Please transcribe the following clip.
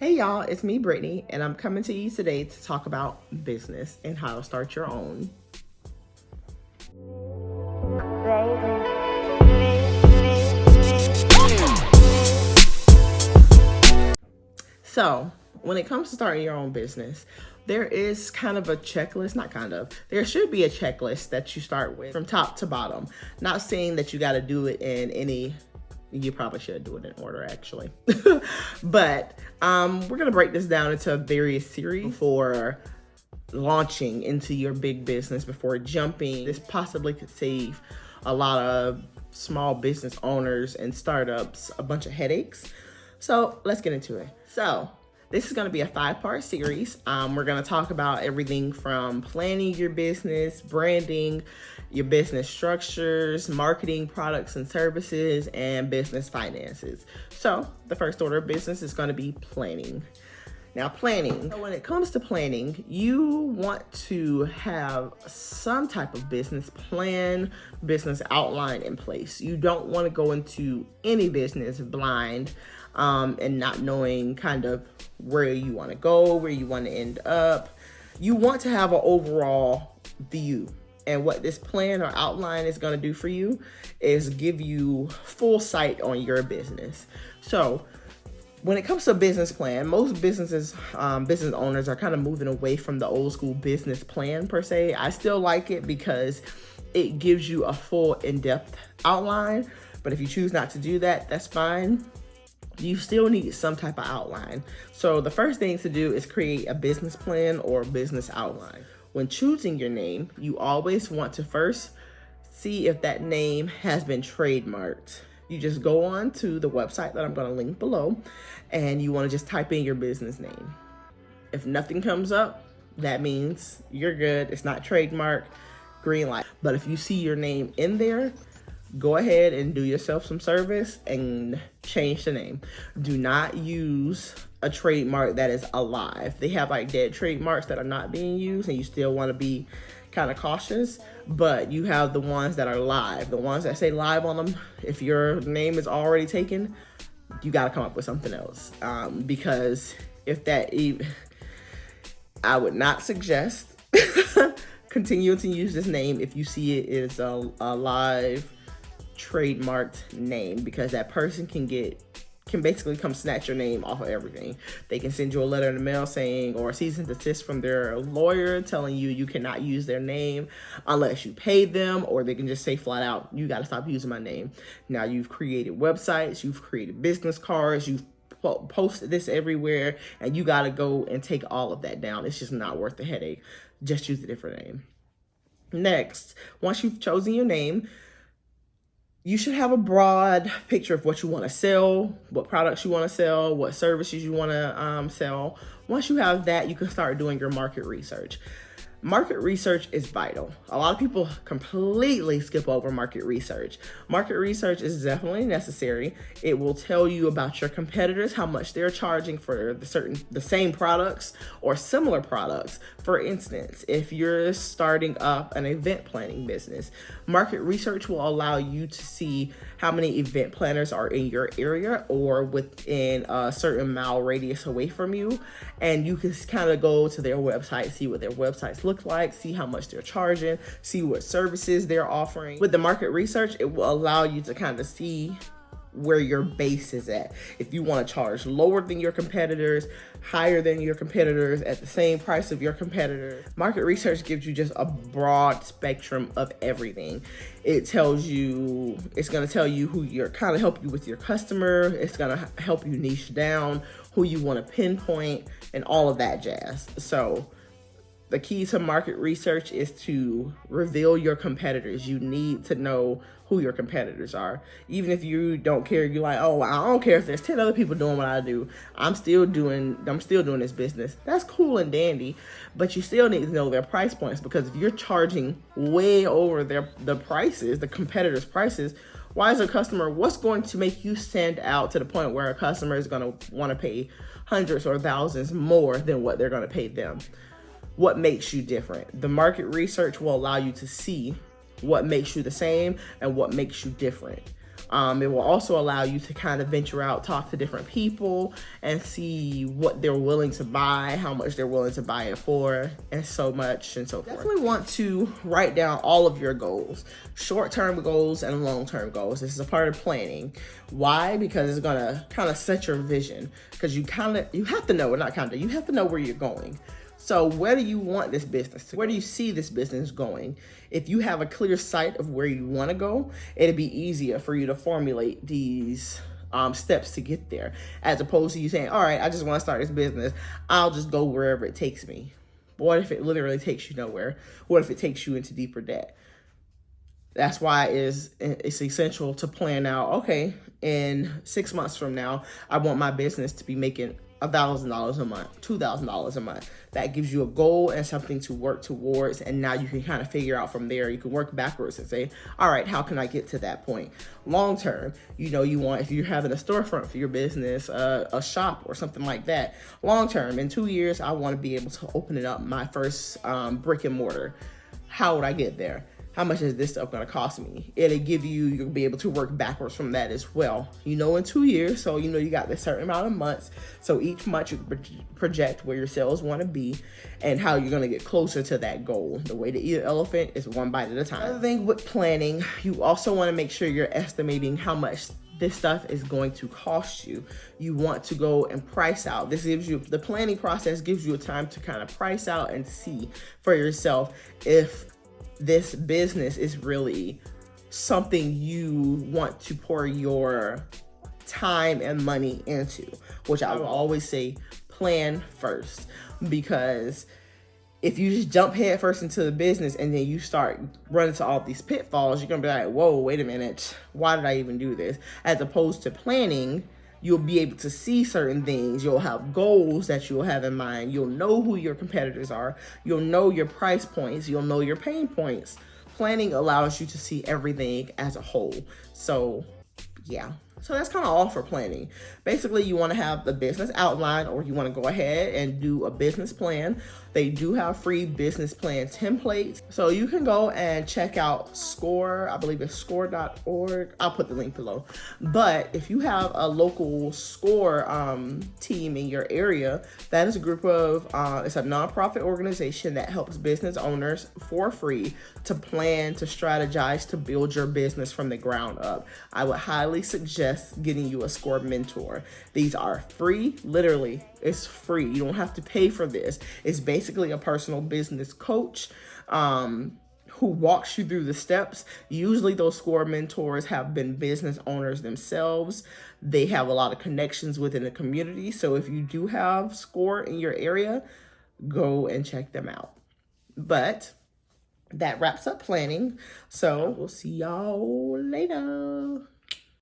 Hey y'all, it's me, Brittany, and I'm coming to you today to talk about business and how to start your own. So, when it comes to starting your own business, there is kind of a checklist, there should be a checklist that you start with from top to bottom. Not saying that you got to do it in any, you probably should do it in order actually. But we're going to break this down into various series for launching into your big business before jumping. This possibly could save a lot of small business owners and startups a bunch of headaches. So let's get into it. So this is going to be a 5-part series. We're going to talk about everything from planning your business, branding, your business structures, marketing, products and services, and business finances. So the first order of business is going to be planning. Now, planning. So when it comes to planning, you want to have some type of business plan, business outline in place. You don't want to go into any business blind and not knowing kind of where you want to go, where you want to end up. You want to have an overall view. And what this plan or outline is going to do for you is give you full sight on your business. So when it comes to a business plan, most business owners are kind of moving away from the old school business plan per se. I still like it because it gives you a full in-depth outline. But if you choose not to do that, that's fine. You still need some type of outline. So the first thing to do is create a business plan or business outline. When choosing your name, you always want to first see if that name has been trademarked. You just go on to the website that I'm going to link below, and you want to just type in your business name. If nothing comes up, that means you're good. It's not trademarked, green light. But if you see your name in there, go ahead and do yourself some service and change the name. Do not use a trademark that is alive. They have like dead trademarks that are not being used, and you still want to be kind of cautious, but you have the ones that are live, the ones that say live on them. If your name is already taken, you got to come up with something else, because if that even, I would not suggest continuing to use this name if you see it is a live trademarked name, because that person can basically come snatch your name off of everything. They can send you a letter in the mail saying, or a cease and desist from their lawyer telling you cannot use their name unless you pay them, or they can just say flat out, you got to stop using my name. Now you've created websites, you've created business cards, you've posted this everywhere, and you got to go and take all of that down. It's just not worth the headache. Just use a different name. Next, once you've chosen your name, you should have a broad picture of what you want to sell, what products you want to sell, what services you want to sell. Once you have that, you can start doing your market research. Market research is vital. A lot of people completely skip over market research. Market research is definitely necessary. It will tell you about your competitors, how much they're charging for the same products or similar products. For instance, if you're starting up an event planning business, market research will allow you to see how many event planners are in your area or within a certain mile radius away from you. And you can kind of go to their website, see what their websites look like, see how much they're charging, see what services they're offering. With the market research, it will allow you to kind of see where your base is at. If you want to charge lower than your competitors, higher than your competitors, at the same price of your competitors. Market research gives you just a broad spectrum of everything. It's going to tell you who you're kind of help you with your customer. It's going to help you niche down who you want to pinpoint and all of that jazz. So the key to market research is to reveal your competitors. You need to know who your competitors are. Even if you don't care, you're like, oh, I don't care if there's 10 other people doing what I do. I'm still doing this business. That's cool and dandy, but you still need to know their price points, because if you're charging way over the prices, the competitors' prices, why is a customer, what's going to make you stand out to the point where a customer is going to want to pay hundreds or thousands more than what they're going to pay them? What makes you different? The market research will allow you to see what makes you the same and what makes you different. It will also allow you to kind of venture out, talk to different people, and see what they're willing to buy, how much they're willing to buy it for, and so much and so forth. Definitely want to write down all of your goals, short-term goals and long-term goals. This is a part of planning. Why? Because it's gonna kind of set your vision. Because you have to know, you have to know where you're going. So where do you want this business to go? Where do you see this business going? If you have a clear sight of where you want to go, it'll be easier for you to formulate these steps to get there, as opposed to you saying, all right, I just want to start this business. I'll just go wherever it takes me. But what if it literally takes you nowhere? What if it takes you into deeper debt? That's why it's essential to plan out, okay, in 6 months from now, I want my business to be making $1,000 a month, $2,000 a month. That gives you a goal and something to work towards. And now you can kind of figure out from there. You can work backwards and say, all right, how can I get to that point? Long term, you want, if you're having a storefront for your business, a shop or something like that, long term, in 2 years, I want to be able to open it up, my first brick and mortar. How would I get there? How much is this stuff going to cost me? You'll be able to work backwards from that as well. In 2 years, so you got this certain amount of months. So each month you project where your sales want to be and how you're going to get closer to that goal. The way to eat an elephant is one bite at a time. Another thing with planning, you also want to make sure you're estimating how much this stuff is going to cost you. You want to go and price out. The planning process gives you a time to kind of price out and see for yourself if this business is really something you want to pour your time and money into, which I will always say plan first, because if you just jump head first into the business and then you start running into all these pitfalls, you're gonna be like, whoa, wait a minute, why did I even do this? As opposed to planning, you'll be able to see certain things. You'll have goals that you'll have in mind. You'll know who your competitors are. You'll know your price points. You'll know your pain points. Planning allows you to see everything as a whole. So, yeah. So that's kind of all for planning. Basically, you want to have the business outline, or you want to go ahead and do a business plan. They do have free business plan templates. So you can go and check out SCORE. I believe it's score.org. I'll put the link below. But if you have a local SCORE team in your area, that is a group of, it's a nonprofit organization that helps business owners for free to plan, to strategize, to build your business from the ground up. I would highly suggest getting you a SCORE mentor. These are free, literally, it's free. You don't have to pay for this. It's basically a personal business coach who walks you through the steps. Usually those SCORE mentors have been business owners themselves. They have a lot of connections within the community. So if you do have SCORE in your area, go and check them out. But that wraps up planning. So we'll see y'all later.